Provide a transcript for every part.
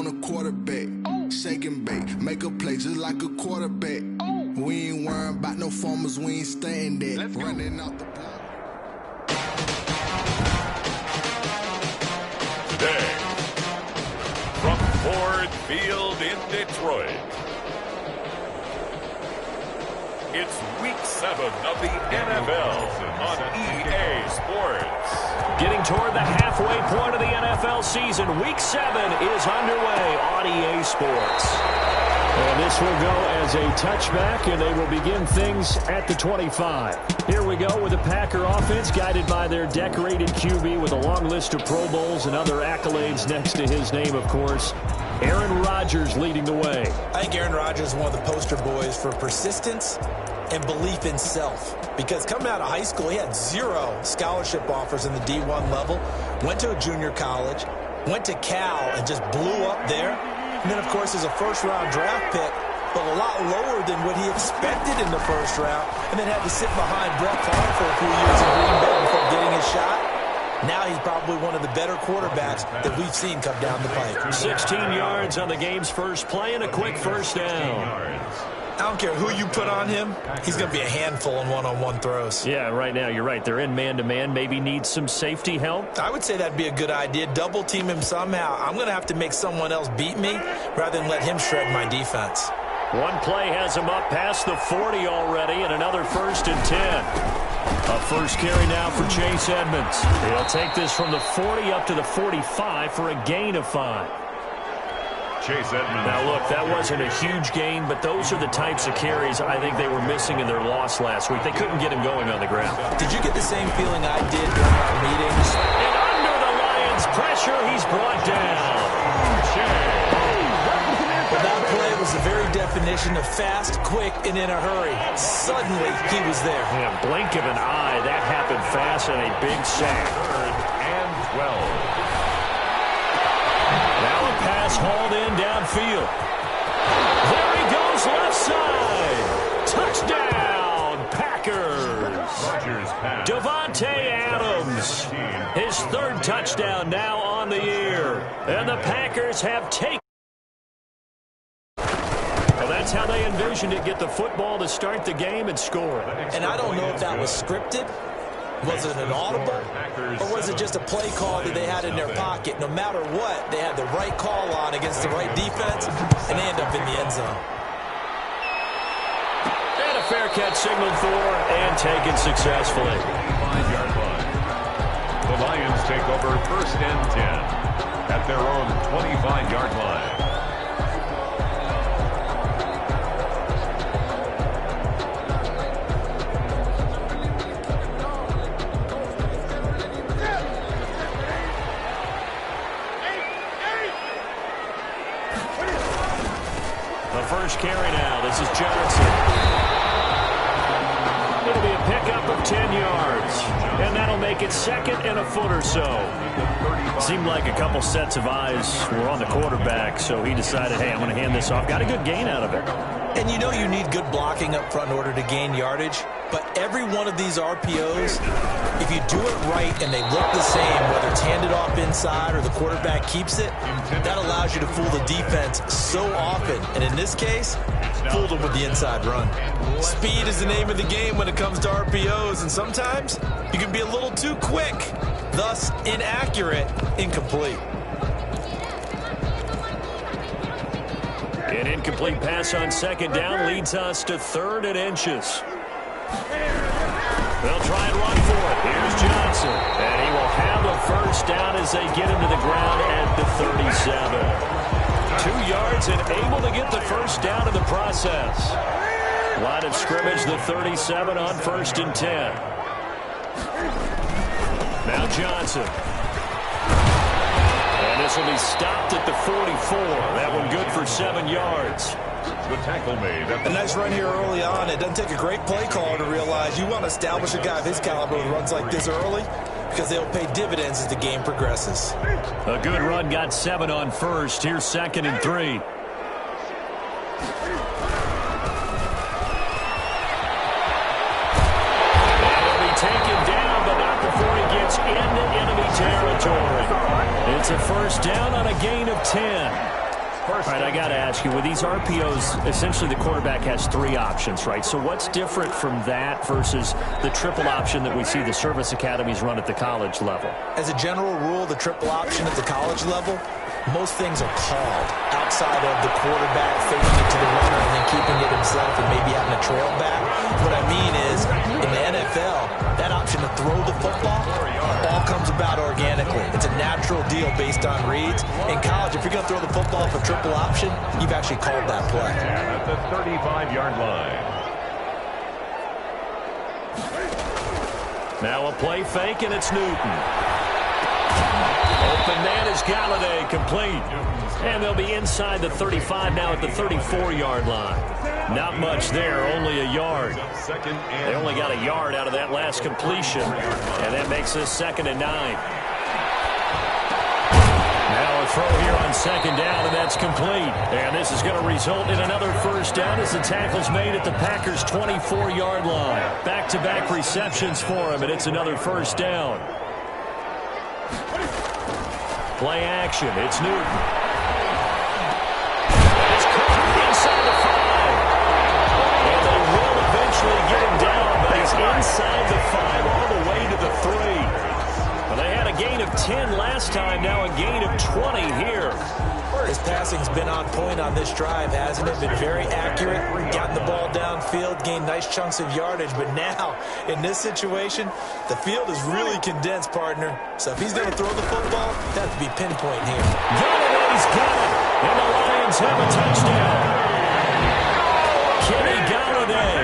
on a quarterback. Shake and bake, make a play just like a quarterback. We ain't worrying about no formers, we ain't staying there. Running out the block. Today, from Ford Field in Detroit, it's Week 7 of the NFL on EA Sports. Getting toward the halfway point of the NFL season, Week 7 is underway on EA Sports. And this will go as a touchback, and they will begin things at the 25. Here we go with the Packer offense, guided by their decorated QB with a long list of Pro Bowls and other accolades next to his name, of course. Aaron Rodgers leading the way. I think Aaron Rodgers is one of the poster boys for persistence and belief in self. Because coming out of high school, he had 0 scholarship offers in the D1 level, went to a junior college, went to Cal, and just blew up there. And then, of course, is a first-round draft pick, but a lot lower than what he expected in the first round, and then had to sit behind Brett Favre for a few years in Green Bay before getting his shot. Now he's probably one of the better quarterbacks that we've seen come down the pike. 16 yards on the game's first play and a quick first down. I don't care who you put on him, he's going to be a handful in one-on-one throws. Yeah, right now, you're right. They're in man-to-man. Maybe needs some safety help. I would say that'd be a good idea. Double team him somehow. I'm going to have to make someone else beat me rather than let him shred my defense. One play has him up past the 40 already, and another 1st and 10. A first carry now for Chase Edmonds. He'll take this from the 40 up to the 45 for a gain of 5. Chase Edmonds. Now, look, that wasn't a huge gain, but those are the types of carries I think they were missing in their loss last week. They couldn't get him going on the ground. Did you get the same feeling I did during our meetings? And under the Lions' pressure, he's brought down. Well, that play was the very definition of fast, quick, and in a hurry. Suddenly, he was there. Yeah, blink of an eye. That happened fast and a big sack. 3rd and 12. Now a pass hauled in downfield. There he goes left side. Touchdown, Packers. Davante Adams. His 3rd touchdown now on the year. And the Packers have taken. Well, that's how they envisioned it. Get the football to start the game and score. And I don't know if that was scripted. Was it an audible, or was it just a play call that they had in their pocket? No matter what, they had the right call on against the right defense, and they end up in the end zone. And a fair catch signaled for and taken successfully. 5-yard line. The Lions take over 1st and 10 at their own 25-yard line. First carry now. This is Johnson. It'll be a pickup of 10 yards. And that'll make it 2nd and a foot or so. Seemed like a couple sets of eyes were on the quarterback, so he decided, hey, I'm going to hand this off. Got a good gain out of it. And you know you need good blocking up front in order to gain yardage. But every one of these RPOs, if you do it right and they look the same, whether it's handed off inside or the quarterback keeps it, that allows you to fool the defense so often. And in this case, fooled them with the inside run. Speed is the name of the game when it comes to RPOs, and sometimes you can be a little too quick, thus inaccurate, incomplete. An incomplete pass on 2nd down leads us to 3rd and inches. They'll try and run for it. Here's Johnson. And he will have a first down as they get him to the ground at the 37. 2 yards and able to get the first down in the process. Line of scrimmage, the 37 on 1st and 10. Now Johnson. And this will be stopped at the 44. That one good for 7 yards. The tackle made. A nice run here early on. It doesn't take a great play caller to realize you want to establish a guy of his caliber who runs like this early because they'll pay dividends as the game progresses. A good run got 7 on 1st. Here's 2nd and 3. He'll be taken down, but not before he gets into enemy territory. It's a first down on a gain of 10. All right, I got to ask you, with these RPOs, essentially the quarterback has 3 options, right? So what's different from that versus the triple option that we see the service academies run at the college level? As a general rule, the triple option at the college level, most things are called outside of the quarterback faking it to the runner and then keeping it himself and maybe having a trail back. What I mean is, in the NFL, that option to throw the football all comes about organically. It's a natural deal based on reads. In college, if you're going to throw the football for triple option, you've actually called that play. At the 35-yard line. Now a play fake, and it's Newton. Open man is Galladay, complete. And they'll be inside the 35 now at the 34-yard line. Not much there, only a yard. They only got a yard out of that last completion, and that makes this 2nd and 9. Now a throw here on 2nd down, and that's complete. And this is going to result in another first down as the tackle's made at the Packers' 24-yard line. Back-to-back receptions for him, and it's another first down. Play action. It's Newton. It's caught inside the 5. And they will eventually get him down, but he's inside the 5 all the way to the 3. Well, they had a gain of 10 last time, now a gain of 20 here. His passing's been on point on this drive, hasn't it? Been very accurate, gotten the ball downfield, gained nice chunks of yardage. But now, in this situation, the field is really condensed, partner. So if he's going to throw the football, that has to be pinpoint here. Galladay's got it, and the Lions have a touchdown. Kenny Galladay,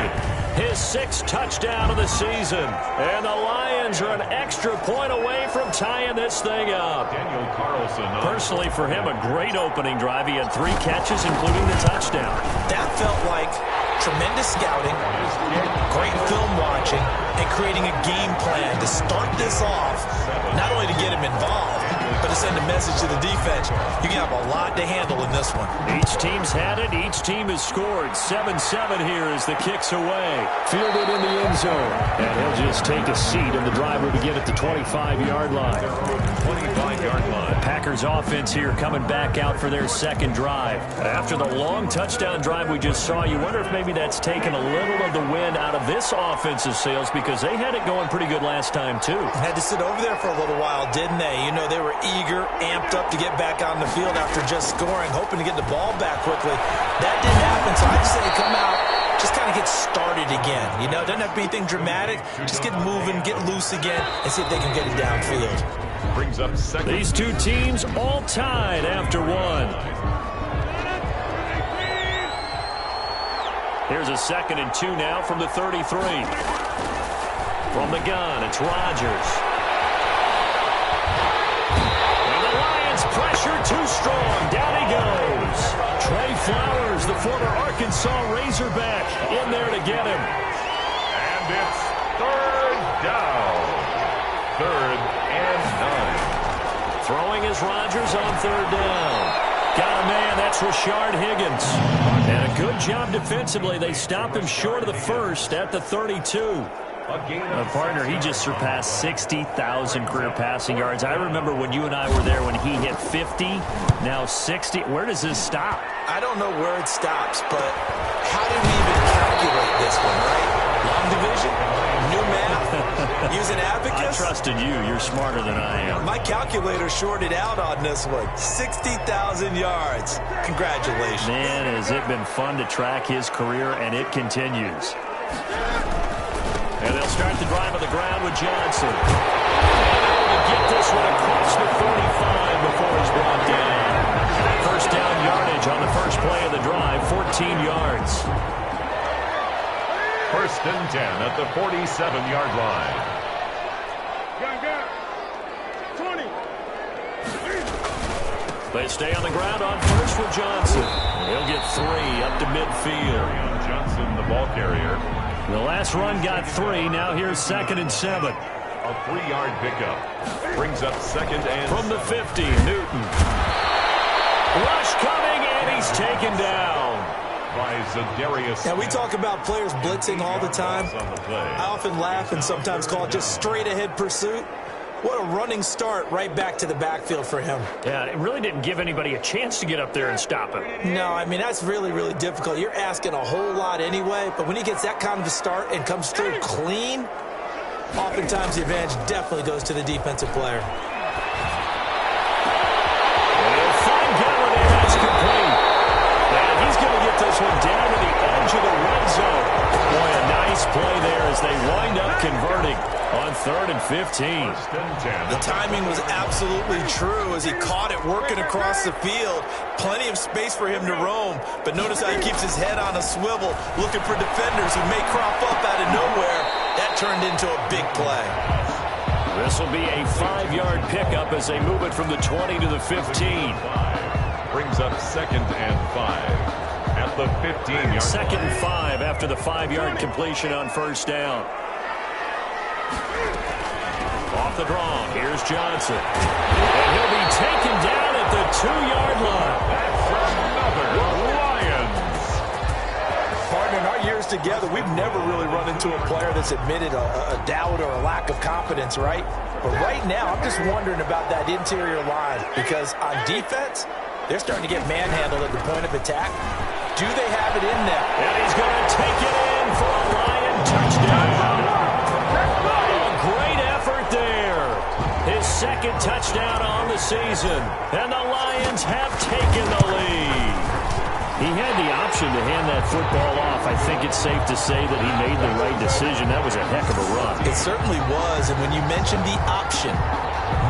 his 6th touchdown of the season. And the Lions are an extra point away from tying this thing up. Daniel Carlson. Personally, for him, a great opening drive. He had 3 catches, including the touchdown. That felt like tremendous scouting, great film watching, and creating a game plan to start this off, not only to get him involved, but to send a message to the defense. You can have a lot to handle in this one. Each team's had it. Each team has scored. 7-7 here as the kick's away. Fielded in the end zone. And he'll just take a seat, and the drive will begin at the 25-yard line. 25-yard line. Packers offense here coming back out for their 2nd drive. After the long touchdown drive we just saw, you wonder if maybe that's taken a little of the wind out of this offensive sails, because they had it going pretty good last time, too. Had to sit over there for a little while, didn't they? You know, they were eager, amped up to get back on the field after just scoring, hoping to get the ball back quickly. That didn't happen, so I'd say come out, just kind of get started again. You know, doesn't have to be anything dramatic. Just get moving, get loose again, and see if they can get it downfield. Brings up 2nd. These 2 teams all tied after 1. Here's a 2nd and 2 now from the 33. From the gun, it's Rodgers. And the Lions pressure too strong. Down he goes. Trey Flowers, the former Arkansas Razorback, in there to get him. And it's 3rd down. 3rd and 9. Throwing is Rodgers on 3rd down. Got a man, that's Rashard Higgins. And a good job defensively. They stop him short of the 1st at the 32. A partner, he just surpassed 60,000 career passing yards. I remember when you and I were there when he hit 50, now 60. Where does this stop? I don't know where it stops, but how did we even calculate this one, right? Long division? New math? Use an abacus? I trusted you. You're smarter than I am. My calculator shorted out on this one. 60,000 yards. Congratulations. Man, has it been fun to track his career, and it continues. And they'll start the drive on the ground with Johnson. And able to get this one across the 45 before he's brought down. First down yardage on the first play of the drive, 14 yards. 1st and 10 at the 47-yard line. 20. They stay on the ground on first with Johnson. He'll get 3 up to midfield. Johnson, the ball carrier. The last run got 3. Now here's 2nd and 7. A 3-yard pickup. Brings up 2nd and from the 50, Newton. Rush coming, and he's taken down. By Za'Darius. Now, we talk about players blitzing all the time. I often laugh and sometimes call it just straight-ahead pursuit. What a running start right back to the backfield for him. Yeah, it really didn't give anybody a chance to get up there and stop him. No, I mean, that's really, really difficult. You're asking a whole lot anyway, but when he gets that kind of a start and comes through clean, oftentimes the advantage definitely goes to the defensive player. They'll find Galladay. That's complete. And he's going to get this one down to the edge of the red zone. Boy, a nice play there as they wind up converting on 3rd and 15. The timing was absolutely true as he caught it working across the field. Plenty of space for him to roam, but notice how he keeps his head on a swivel, looking for defenders who may crop up out of nowhere. That turned into a big play. This will be a 5-yard pickup as they move it from the 20 to the 15. Brings up 2nd and 5 at the 15-yard line. 2nd and 5 after the 5-yard completion on 1st down. Off the draw, here's Johnson. And he'll be taken down at the 2-yard line. That's another Lions. Partner, in our years together, we've never really run into a player that's admitted a doubt or a lack of confidence, right? But right now, I'm just wondering about that interior line because on defense, they're starting to get manhandled at the point of attack. Do they have it in there? And he's going to take it in for a Lion touchdown. Great effort there. His 2nd touchdown on the season. And the Lions have taken the lead. He had the option to hand that football off. I think it's safe to say that he made the right decision. That was a heck of a run. It certainly was. And when you mentioned the option,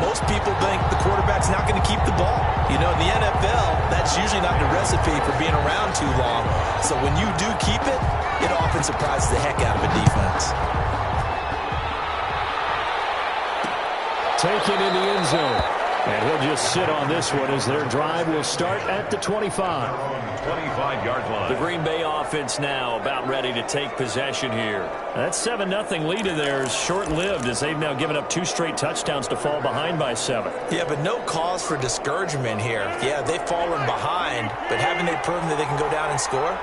most people think the quarterback's not going to keep the ball. You know, in the NFL, that's usually not the recipe for being around too long. So when you do keep it, it often surprises the heck out of a defense. Taken in the end zone. And he'll just sit on this one as their drive will start at the 25. 25-yard line. The Green Bay offense now about ready to take possession here. That 7-0 lead of theirs short-lived as they've now given up 2 straight touchdowns to fall behind by 7. Yeah, but no cause for discouragement here. Yeah, they've fallen behind, but haven't they proven that they can go down and score?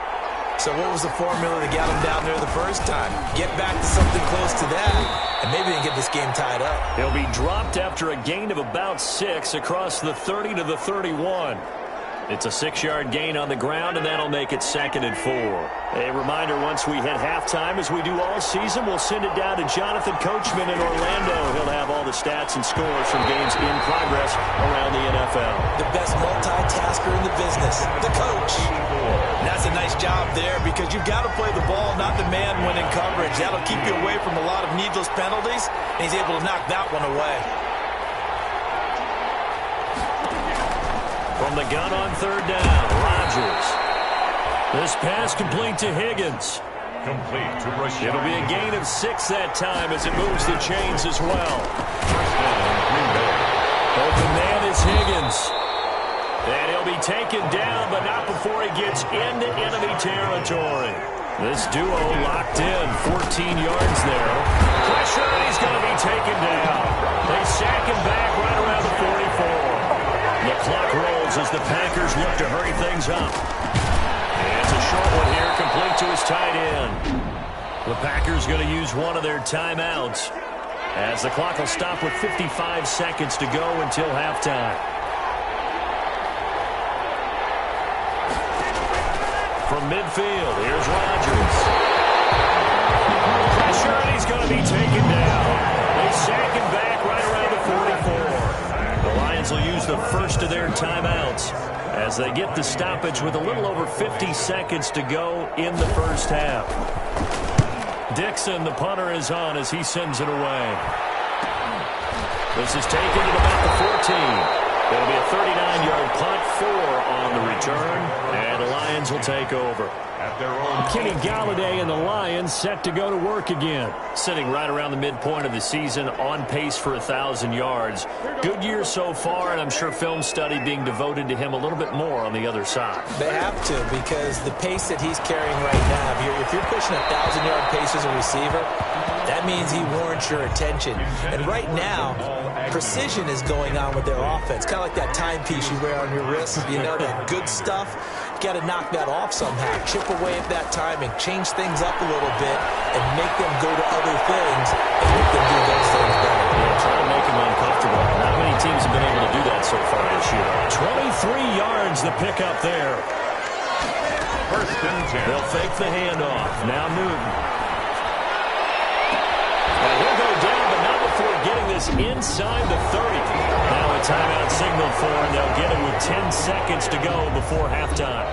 So what was the formula that got them down there the first time? Get back to something close to that, and maybe they can get this game tied up. He'll be dropped after a gain of about 6 across the 30 to the 31. It's a 6-yard gain on the ground, and that'll make it 2nd and 4. A reminder, once we hit halftime, as we do all season, we'll send it down to Jonathan Coachman in Orlando. He'll have all the stats and scores from games in progress around the NFL. The best multitasker in the business, the coach. And that's a nice job there because you've got to play the ball, not the man when in coverage. That'll keep you away from a lot of needless penalties, and he's able to knock that one away. From the gun on 3rd down, Rodgers. This pass complete to Higgins. Complete to Rashad. It'll be a gain of 6 that time as it moves the chains as well. First down, Green Bay. Open man is Higgins. And he'll be taken down, but not before he gets into enemy territory. This duo locked in, 14 yards there. Pressure, and he's going to be taken down. They sack him back right around the 44. The clock rolls as the Packers look to hurry things up. And it's a short one here, complete to his tight end. The Packers going to use one of their timeouts as the clock will stop with 55 seconds to go until halftime. From midfield, here's Rodgers. Pressure, and he's going to be taken down. They sack him back right around the 44. The Lions will use the first of their timeouts as they get the stoppage with a little over 50 seconds to go in the first half. Dixon, the punter, is on as he sends it away. This is taken at about the 14. It'll be a 39-yard punt, 4 on the return, and the Lions will take over. At their own Kenny Galladay and the Lions set to go to work again. Sitting right around the midpoint of the season, on pace for 1,000 yards. Good year so far, and I'm sure film study being devoted to him a little bit more on the other side. They have to, because the pace that he's carrying right now, if you're pushing 1,000-yard pace as a receiver, that means he warrants your attention. And right now, precision is going on with their offense. Kind of like that timepiece you wear on your wrist. You know, that good stuff. You got to knock that off somehow. Chip away at that timing. Change things up a little bit and make them go to other things and make them do those things better. Yeah, try to make them uncomfortable. teams have been able to do that so far this year. 23 yards the pickup there. First and 10. They'll fake the handoff. Now Newton. And he'll go down, but not before getting this inside the 30. Now a timeout signaled for, and they'll get it with 10 seconds to go before halftime.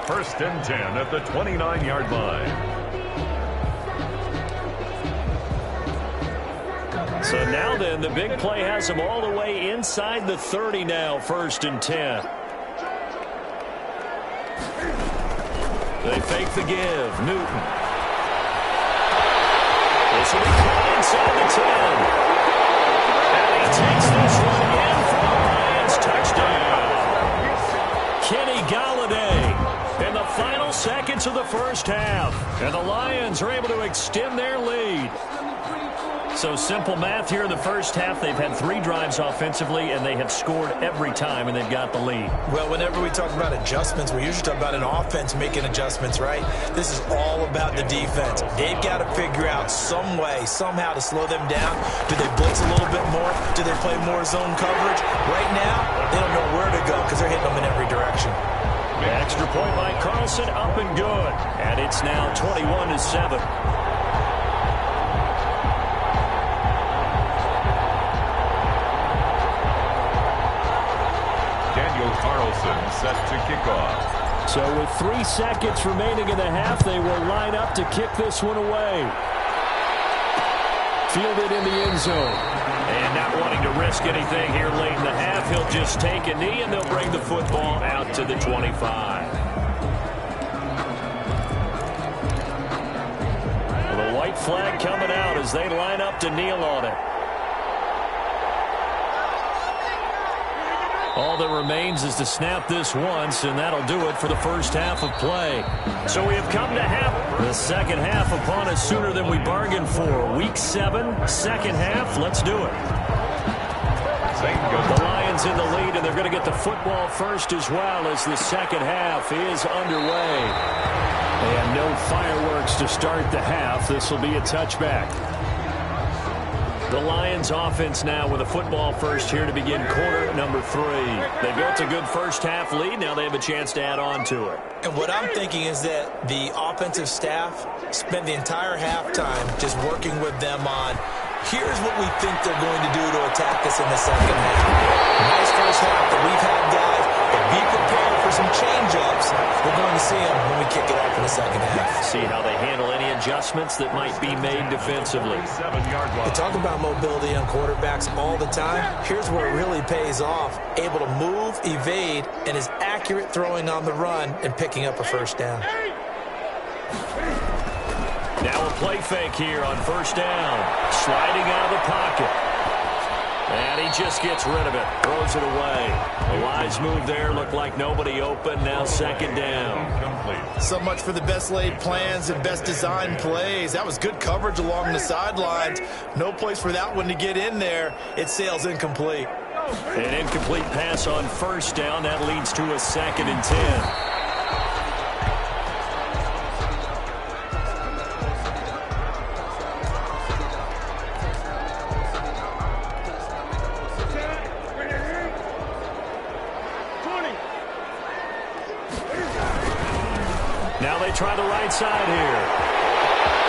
First and 10 at the 29-yard line. So now then, the big play has them all the way inside the 30 now, first and 10. They fake the give. Newton. This will be caught inside the 10. And he takes this one in for the Lions. Touchdown. Kenny Golladay in the final seconds of the first half. And the Lions are able to extend their lead. So simple math here in the first half. They've had 3 drives offensively, and they have scored every time, and they've got the lead. Well, whenever we talk about adjustments, we usually talk about an offense making adjustments, right? This is all about the defense. They've got to figure out some way, somehow to slow them down. Do they blitz a little bit more? Do they play more zone coverage? Right now, they don't know where to go because they're hitting them in every direction. The extra point by Carlson, up and good. And it's now 21-7. Carlson set to kick off. So with 3 seconds remaining in the half, they will line up to kick this one away. Fielded in the end zone. And not wanting to risk anything here late in the half, he'll just take a knee, and they'll bring the football out to the 25. Well, the white flag coming out as they line up to kneel on it. All that remains is to snap this once, and that'll do it for the first half of play. So we have come to half. The second half upon us sooner than we bargained for. Week 7, second half. Let's do it. The Lions in the lead, and they're going to get the football first as well as the second half is underway. And no fireworks to start the half. This will be a touchback. The Lions offense now with a football first here to begin quarter number 3. They built a good first half lead. Now they have a chance to add on to it. And what I'm thinking is that the offensive staff spent the entire halftime just working with them on, here's what we think they're going to do to attack us in the second half. Nice first half that we've had, guys, but be prepared for some change-ups. We're going to see them when we kick it off in the second half. See how they handle any adjustments that might be made defensively. We talk about mobility on quarterbacks all the time. Here's where it really pays off. Able to move, evade, and is accurate throwing on the run and picking up a first down. Now a play fake here on first down. Sliding out of the pocket. And he just gets rid of it. Throws it away. A wise move there. Looked like nobody open. Now second down. So much for the best laid plans and best designed plays. That was good coverage along the sidelines. No place for that one to get in there. It sails incomplete. An incomplete pass on first down. That leads to a 2nd and 10. Now they try the right side here.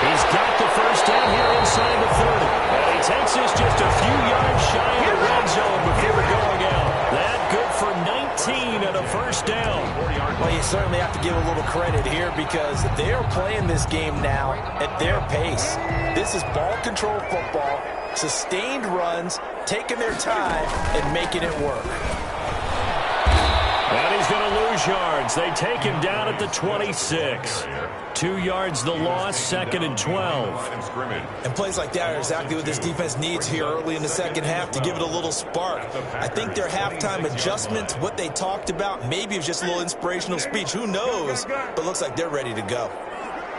He's got the first down here inside the 30. And he takes this just a few yards shy of the red zone before going out. That good for 19 and a first down. Well, you certainly have to give a little credit here because they're playing this game now at their pace. This is ball control football, sustained runs, taking their time and making it work. And he's going to lose yards. They take him down at the 26. 2 yards the loss, 2nd and 12. And plays like that are exactly what this defense needs here early in the second half to give it a little spark. I think their halftime adjustments, what they talked about, maybe it was just a little inspirational speech. Who knows? But looks like they're ready to go.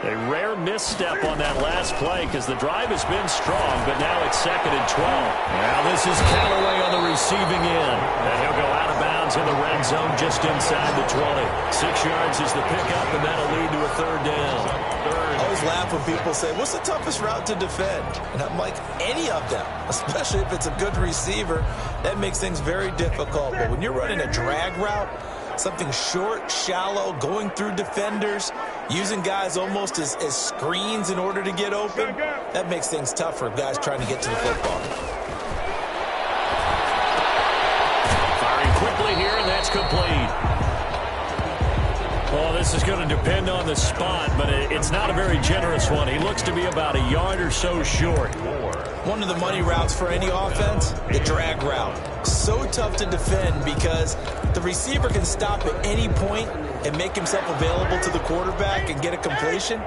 A rare misstep on that last play because the drive has been strong, but now it's 2nd and 12. Now this is Callaway on the receiving end. And he'll go out of bounds in the red zone just inside the 20. 6 yards is the pickup, and that'll lead to a 3rd down. A always laugh when people say, what's the toughest route to defend? And I'm like, any of them, especially if it's a good receiver. That makes things very difficult. But when you're running a drag route, something short, shallow, going through defenders, using guys almost as screens in order to get open, that makes things tough for guys trying to get to the football. Firing quickly here, and that's complete. Well, this is going to depend on the spot, but it's not a very generous one. He looks to be about a yard or so short. One of the money routes for any offense, the drag route. So tough to defend because the receiver can stop at any point and make himself available to the quarterback and get a completion.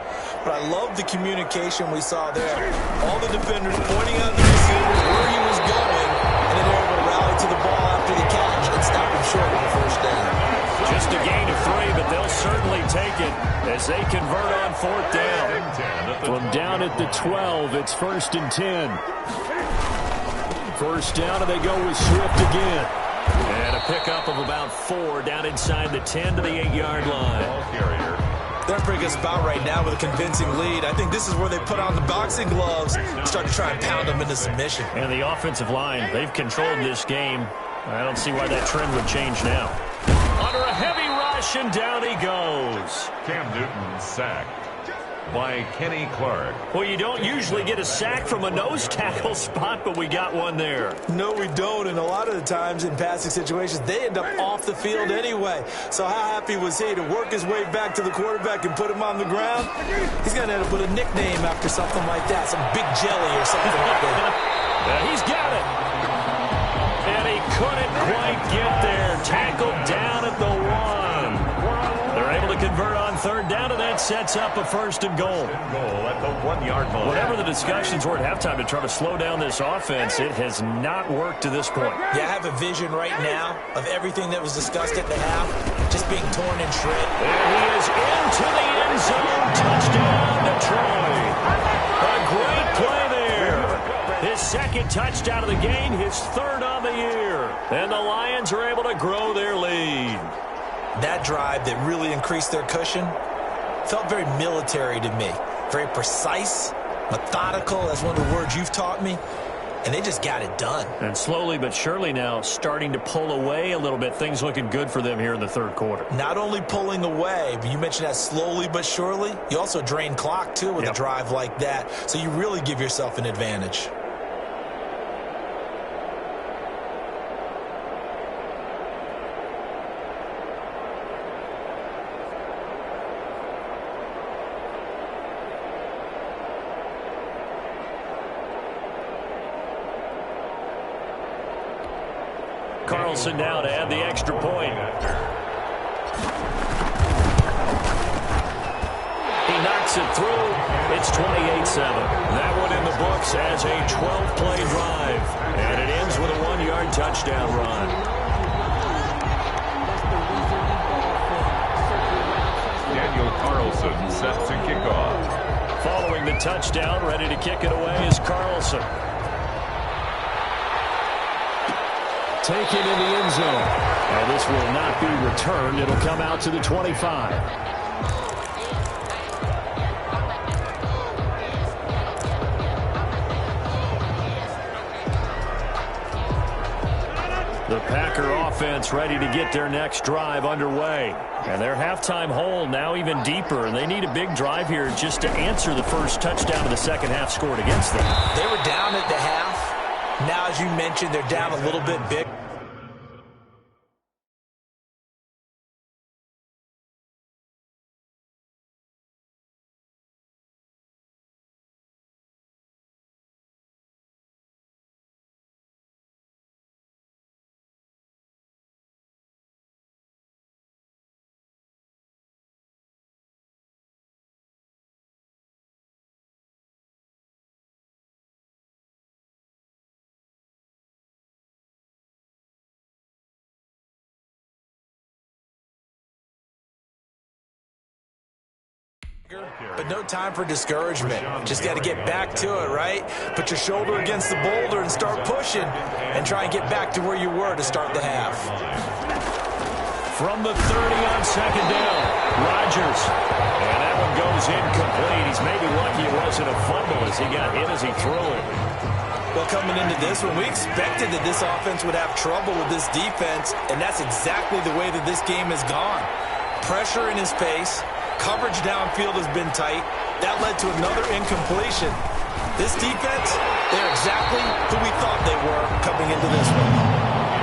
But I love the communication we saw there. All the defenders pointing out the receiver where he was going, and then they're able to rally to the ball after the catch and stop him short on the first down. Just a gain of 3, but they'll certainly take it as they convert on 4th down. From down at the 12, it's 1st and 10. First down, and they go with Swift again. And a pickup of about 4 down inside the 10 to the 8-yard line. They're in a pretty good spot right now with a convincing lead. I think this is where they put on the boxing gloves and start to try and pound them into submission. And the offensive line, they've controlled this game. I don't see why that trend would change now. Under a heavy rush, and down he goes. Cam Newton sacked by Kenny Clark. Well, you don't usually get a sack from a nose tackle spot, but we got one there. No, we don't, and a lot of the times in passing situations, they end up off the field anyway. So how happy was he to work his way back to the quarterback and put him on the ground? He's going to end up with a nickname after something like that, some Big Jelly or something like that. He's got it. And he couldn't quite get there. Tackled down at the 1. They're able to convert on 3rd down, and that sets up a 1st and goal. At the 1-yard line. Whatever the discussions were at halftime to try to slow down this offense, it has not worked to this point. Yeah, I have a vision right now of everything that was discussed at the half just being torn in shreds. And he is into the end zone. Touchdown, Detroit. A great play there. His 2nd touchdown of the game, his 3rd on the year. And the Lions are able to grow their lead. That drive that really increased their cushion felt very military to me. Very precise, methodical. That's one of the words you've taught me. And they just got it done. And slowly but surely now starting to pull away a little bit. Things looking good for them here in the 3rd quarter. Not only pulling away, but you mentioned that slowly but surely. You also drain clock, too, with a drive like that. So you really give yourself an advantage. Carlson now to add the extra point. He knocks it through. It's 28-7. That one in the books as a 12-play drive. And it ends with a 1-yard touchdown run. Daniel Carlson set to kick off. Following the touchdown, ready to kick it away is Carlson. Taken in the end zone. Now this will not be returned. It'll come out to the 25. The Packer offense ready to get their next drive underway. And their halftime hole now even deeper. And they need a big drive here just to answer the first touchdown of the second half scored against them. They were down at the half. Now, as you mentioned, they're down a little bit big. But no time for discouragement. Just got to get back to it, right? Put your shoulder against the boulder and start pushing and try and get back to where you were to start the half. From the 30 on 2nd down, Rodgers. And that one goes is incomplete. He's maybe lucky it wasn't a fumble as he got hit as he threw it. Well, coming into this one, we expected that this offense would have trouble with this defense, and that's exactly the way that this game has gone. Pressure in his face. Coverage downfield has been tight. That led to another incompletion. This defense, they're exactly who we thought they were coming into this one.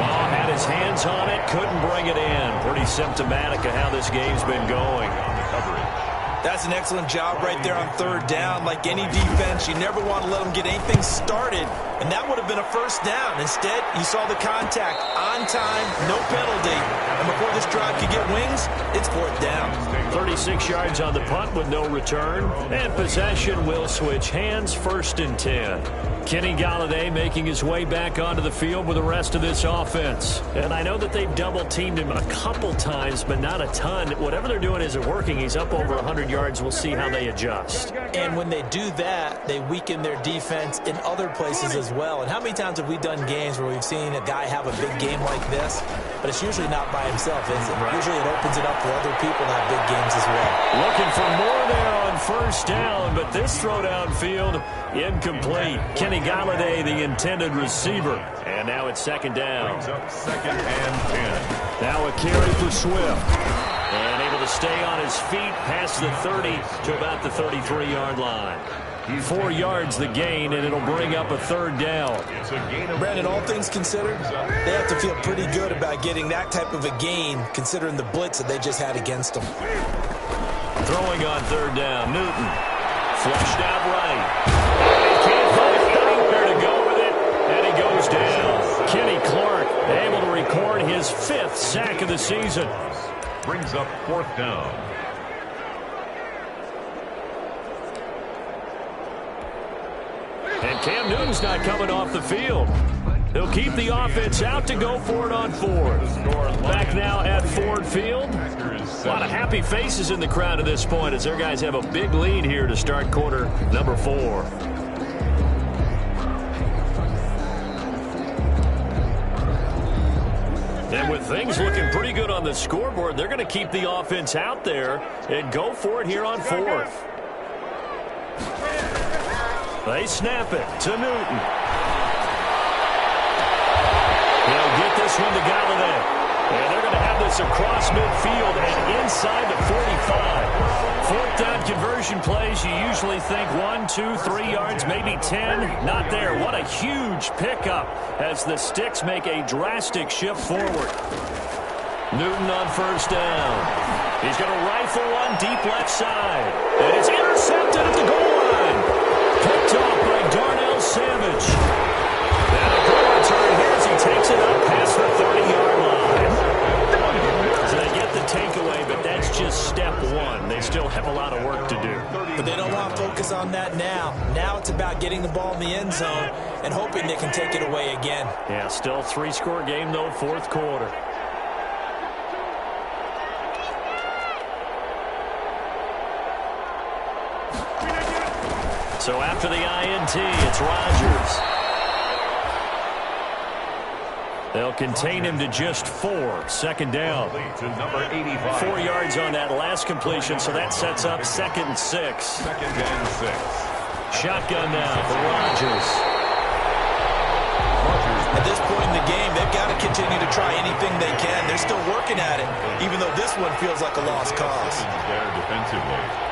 Well, had his hands on it, couldn't bring it in. Pretty symptomatic of how this game's been going. On the coverage. That's an excellent job right there on third down. Like any defense, you never want to let them get anything started, and that would have been a first down. Instead, you saw the contact on time, no penalty, and before this drive could get wings, it's fourth down. 36 yards on the punt with no return, and possession will switch hands, 1st and 10. Kenny Golladay making his way back onto the field with the rest of this offense. And I know that they've double-teamed him a couple times, but not a ton. Whatever they're doing isn't working. He's up over 100 yards. We'll see how they adjust. And when they do that, they weaken their defense in other places as well. And how many times have we done games where we've seen a guy have a big game like this? But it's usually not by himself, is it? Right. Usually it opens it up for other people to have big games as well. Looking for more there on first down, but this throw downfield incomplete. Kenny Golladay, the intended receiver. And now it's 2nd down. Brings up 2nd and 10. Now a carry for Swift. And able to stay on his feet past the 30 to about the 33-yard line. 4 yards the gain, and it'll bring up a 3rd down. It's a gain of Brandon, all things considered, they have to feel pretty good about getting that type of a gain, considering the blitz that they just had against them. Throwing on 3rd down, Newton. Flushed out right. Can't find anywhere to go with it, and he goes down. Kenny Clark able to record his 5th sack of the season. brings up 4th down. And Cam Newton's not coming off the field. They'll keep the offense out to go for it on 4th. Back now at Ford Field. A lot of happy faces in the crowd at this point as their guys have a big lead here to start quarter number 4. And with things looking pretty good on the scoreboard, they're going to keep the offense out there and go for it here on 4th. They snap it to Newton. He'll get this one to Golladay. And they're going to have this across midfield and inside the 45. 4th down conversion plays, you usually think 1, 2, 3 yards, maybe 10. Not there. What a huge pickup as the Sticks make a drastic shift forward. Newton on 1st down. He's going to rifle one deep left side. And it's intercepted at the goal line. Picked off by Darnell Savage. And a goal return here as he takes it up past the 30-yard line. So they get the takeaway, but that's just step 1. They still have a lot of work to do. But they don't want to focus on that now. Now it's about getting the ball in the end zone and hoping they can take it away again. Yeah, still 3-score game, though, 4th quarter. So after the INT, it's Rodgers. They'll contain him to just 4. 2nd down. To number 85. 4 yards on that last completion, so that sets up 2nd and 6. 2nd and 6. Shotgun now for Rodgers. At this point in the game, they've got to continue to try anything they can. They're still working at it, even though this one feels like a lost cause. There defensively.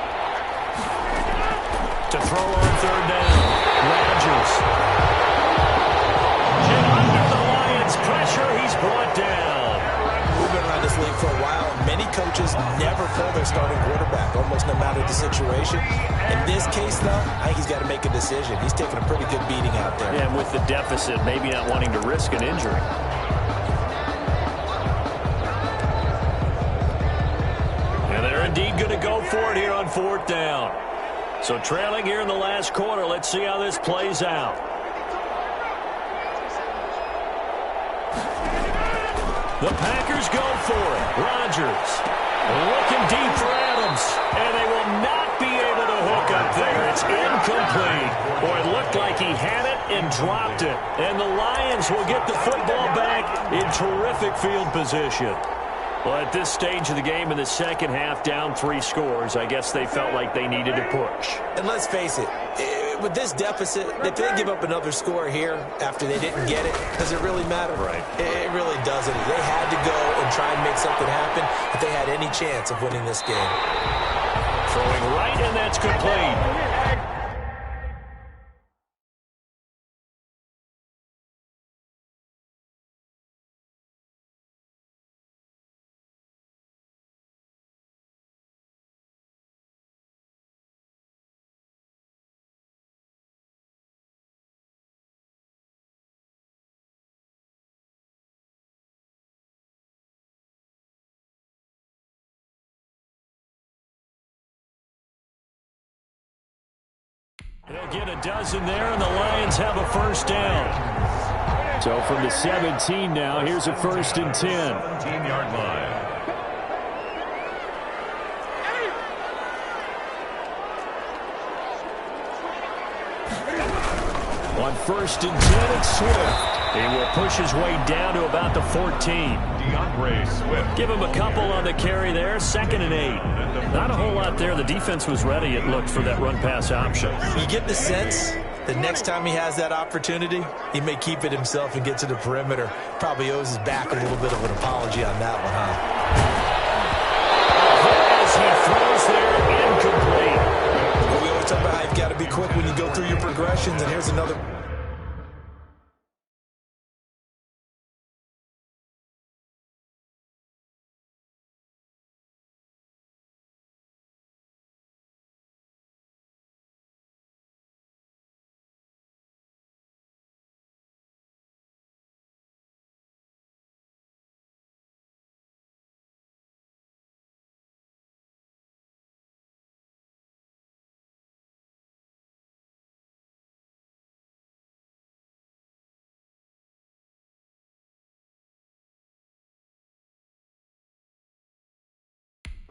To throw on 3rd down, Rodgers. And under the Lions' pressure, he's brought down. We've been around this league for a while. Many coaches never pull their starting quarterback, almost no matter the situation. In this case, though, I think he's got to make a decision. He's taking a pretty good beating out there. Yeah, and with the deficit, maybe not wanting to risk an injury. And they're indeed going to go for it here on 4th down. So trailing here in the last quarter, let's see how this plays out. The Packers go for it. Rodgers looking deep for Adams, and they will not be able to hook up there. It's incomplete. Boy, it looked like he had it and dropped it. And the Lions will get the football back in terrific field position. Well, at this stage of the game in the second half, down 3 scores, I guess they felt like they needed to push. And let's face it, with this deficit, if they give up another score here after they didn't get it, does it really matter? Right. It really doesn't. They had to go and try and make something happen if they had any chance of winning this game. Throwing right, and that's complete. They'll get a dozen there, and the Lions have a first down. So from the 17 now, here's a 1st and 10. 17-yard line. On 1st and 10, it's Swift. He will push his way down to about the 14. DeAndre Swift. Give him a couple on the carry there. 2nd and 8. Not a whole lot there. The defense was ready, it looked, for that run-pass option. You get the sense that next time he has that opportunity, he may keep it himself and get to the perimeter. Probably owes his back a little bit of an apology on that one, huh? As he throws there, incomplete. But we always talk about how you've got to be quick when you go through your progressions, and here's another.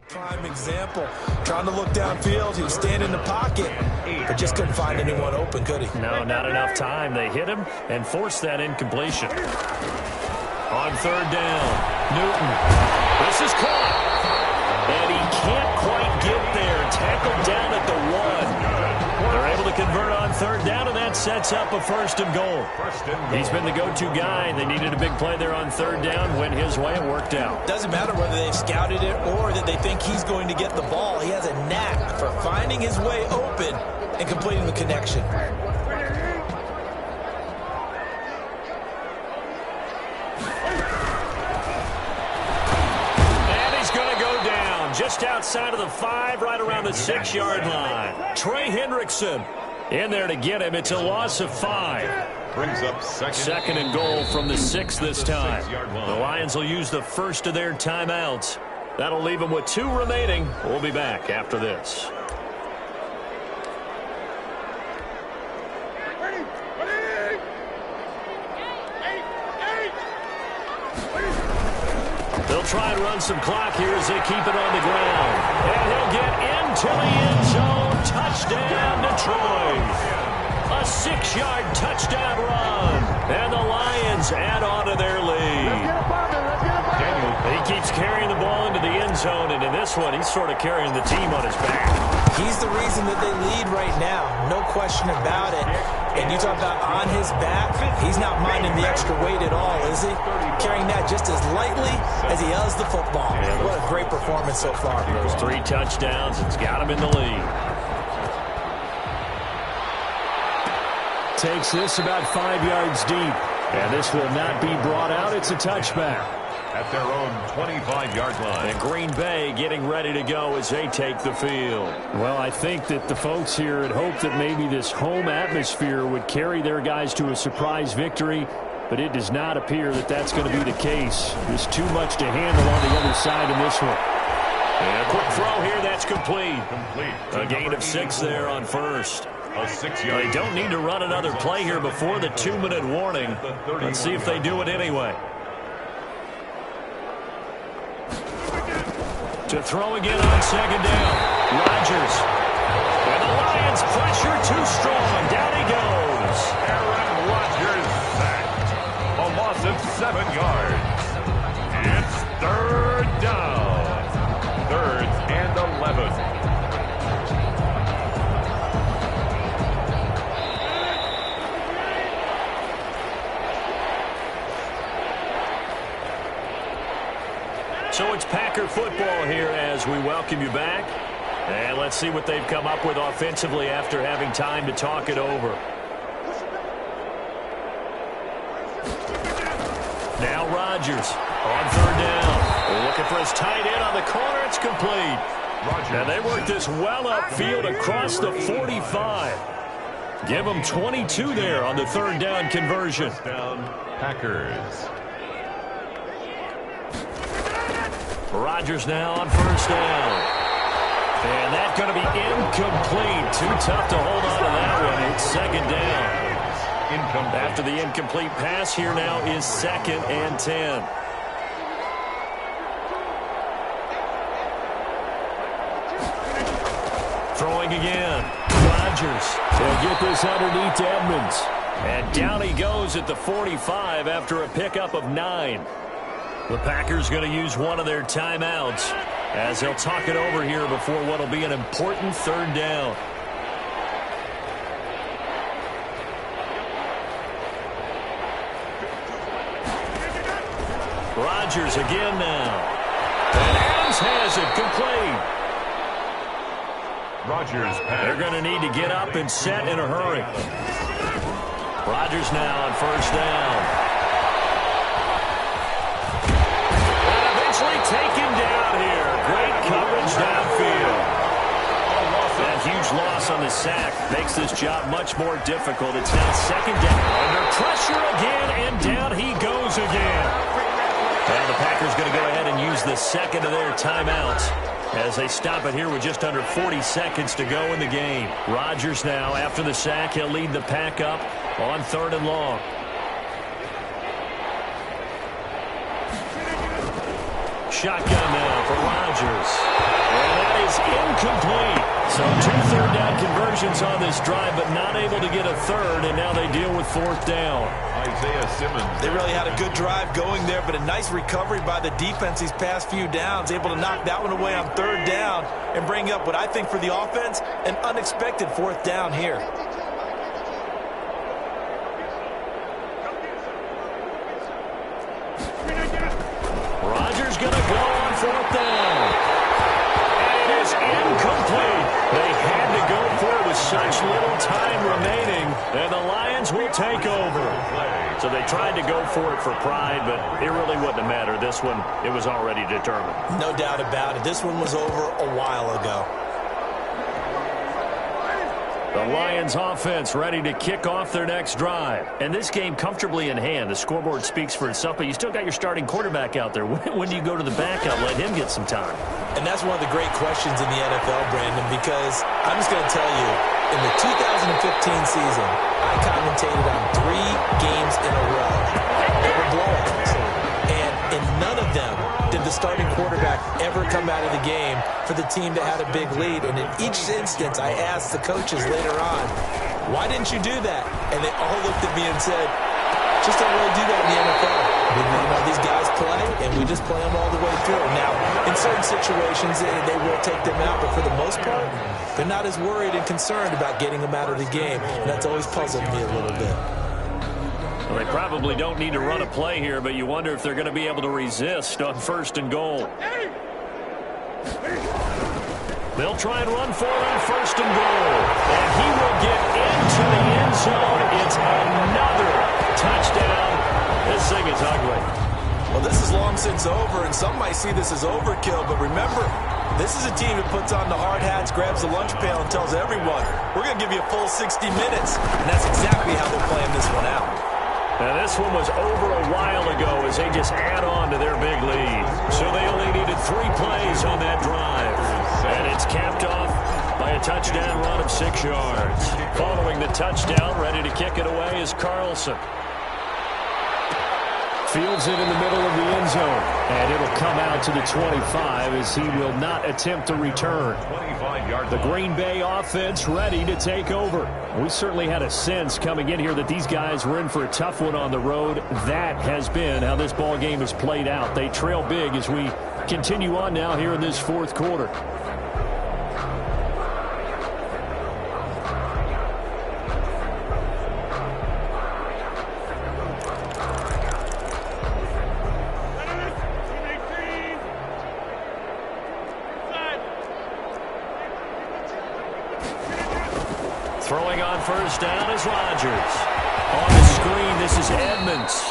Prime example, trying to look downfield. He was standing in the pocket, but just couldn't find anyone open, could he? No, not enough time. They hit him and forced that incompletion. On 3rd down, Newton. This is caught. And he can't quite get there. Tackled down at the 1. They're able to convert on 3rd down, and that sets up a 1st and goal. He's been the go-to guy. They needed a big play there on 3rd down. Went his way. It worked out. Doesn't matter whether they've scouted it or that they think he's going to get the ball. He has a knack for finding his way open and completing the connection. Just outside of the 5, right around the 6-yard line. Trey Hendrickson in there to get him. It's a loss of 5. Brings up second and goal from the 6 this time. The Lions will use the first of their timeouts. That'll leave them with 2 remaining. We'll be back after this. They'll try and run some clock here as they keep it on the ground. And he'll get into the end zone. Touchdown, Detroit. A 6-yard touchdown run. And the Lions add on to their lead. He keeps carrying the ball into the end zone, and in this one, he's sort of carrying the team on his back. He's the reason that they lead right now. No question about it. And you talk about on his back, he's not minding the extra weight at all, is he? Carrying that just as lightly as he does the football. What a great performance so far. Those 3 touchdowns, it's got him in the lead. Takes this about 5 yards deep. And this will not be brought out. It's a touchback. At their own 25-yard line. And Green Bay getting ready to go as they take the field. Well, I think that the folks here had hoped that maybe this home atmosphere would carry their guys to a surprise victory, but it does not appear that that's going to be the case. There's too much to handle on the other side in this one. And a quick throw here, that's complete. A gain of 6 there on 1st. A 6-yard. They don't need to run another play here before the 2-minute warning. Let's see if they do it anyway. To throw again on 2nd down. Rodgers. And the Lions pressure too strong. Down he goes. Aaron Rodgers sacked. A loss of 7 yards. It's third down. 3rd and 11. So it's Packer football here as we welcome you back. And let's see what they've come up with offensively after having time to talk it over. Now Rodgers on 3rd down. Looking for his tight end on the corner. It's complete. And they work this well upfield across the 45. Give them 22 there on the 3rd down conversion. Down Packers. Rodgers now on 1st down. And that's going to be incomplete. Too tough to hold on to that one. It's 2nd down. After the incomplete pass, here now is 2nd and 10. Throwing again. Rodgers. They'll get this underneath to Edmonds. And down he goes at the 45 after a pickup of 9. The Packers going to use one of their timeouts as they'll talk it over here before what will be an important 3rd down. Rodgers again now. And Adams has it complete. Rodgers pass. They're going to need to get up and set in a hurry. Rodgers now on 1st down. Taken down here. Great coverage downfield. That huge loss on the sack makes this job much more difficult. It's now 2nd down. Under pressure again, and down he goes again. And the Packers going to go ahead and use the 2nd of their timeouts as they stop it here with just under 40 seconds to go in the game. Rodgers now, after the sack, he'll lead the pack up on 3rd and long. Shotgun now for Rodgers. And that is incomplete. So 2 3rd down conversions on this drive, but not able to get a 3rd, and now they deal with 4th down. Isaiah Simmons. They really had a good drive going there, but a nice recovery by the defense these past few downs, able to knock that one away on 3rd down and bring up what I think for the offense, an unexpected 4th down here. Rodgers going to go on 4th down. And it is incomplete. They had to go for it with such little time remaining, and the Lions will take over. So they tried to go for it for pride, but it really wouldn't have mattered. This one, it was already determined. No doubt about it. This one was over a while ago. The Lions offense ready to kick off their next drive. And this game comfortably in hand. The scoreboard speaks for itself, but you still got your starting quarterback out there. When do you go to the backup? Let him get some time. And that's one of the great questions in the NFL, Brandon, because I'm just going to tell you, in the 2015 season, I commentated on 3 games in a row. They were blowouts. And in none of them did the starting quarterback ever come out of the game for the team that had a big lead. And in each instance, I asked the coaches later on, why didn't you do that? And they all looked at me and said, just don't really do that in the NFL. You know, these guys play, and we just play them all the way through. Now, in certain situations, they will take them out, but for the most part, they're not as worried and concerned about getting them out of the game. And that's always puzzled me a little bit. Well, they probably don't need to run a play here, but you wonder if they're going to be able to resist on 1st and goal. They'll try and run for it on 1st and goal. And he will get into the end zone. It's another touchdown. This thing is ugly. Well, this is long since over, and some might see this as overkill, but remember, this is a team that puts on the hard hats, grabs the lunch pail, and tells everyone, we're going to give you a full 60 minutes. And that's exactly how they're playing this one out. Now, this one was over a while ago as they just add on to their big lead. So they only needed 3 plays on that drive. And it's capped off by a touchdown run of 6 yards. Following the touchdown, ready to kick it away is Carlson. Fields it in the middle of the end zone. And it'll come out to the 25 as he will not attempt to return. 25-yard The Green Bay offense ready to take over. We certainly had a sense coming in here that these guys were in for a tough one on the road. That has been how this ball game has played out. They trail big as we continue on now here in this fourth quarter. Throwing on first down is Rodgers. On the screen, this is Edmonds.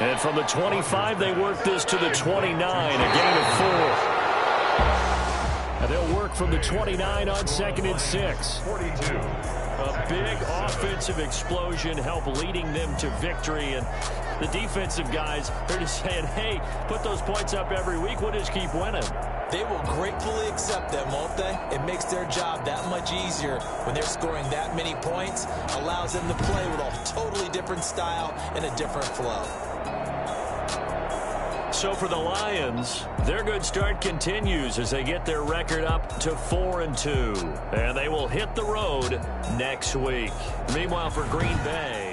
And from the 25, they work this to the 29, a gain of 4. And they'll work from the 29 on 2nd and 6. 42. A big offensive explosion help leading them to victory. And the defensive guys, they're just saying, hey, put those points up every week. We'll just keep winning. They will gratefully accept them, won't they? It makes their job that much easier when they're scoring that many points. Allows them to play with a totally different style and a different flow. So for the Lions, their good start continues as they get their record up to 4-2. And they will hit the road next week. Meanwhile, for Green Bay,